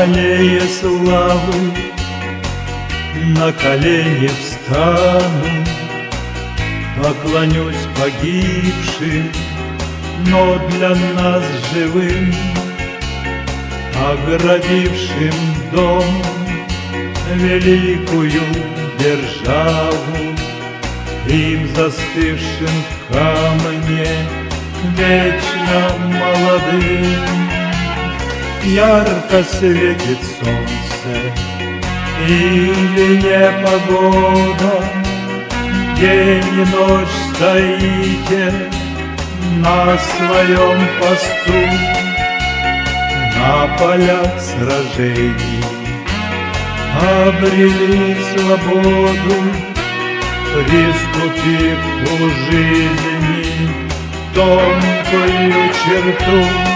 аллее славы на колени встану, поклонюсь погибшим, но для нас живым, оградившим дом, великую державу, им застывшим в камне, вечно молодым. Ярко светит солнце или непогода, день и ночь стоите на своем посту, на полях сражений обрели свободу, приступив у жизни тонкую черту.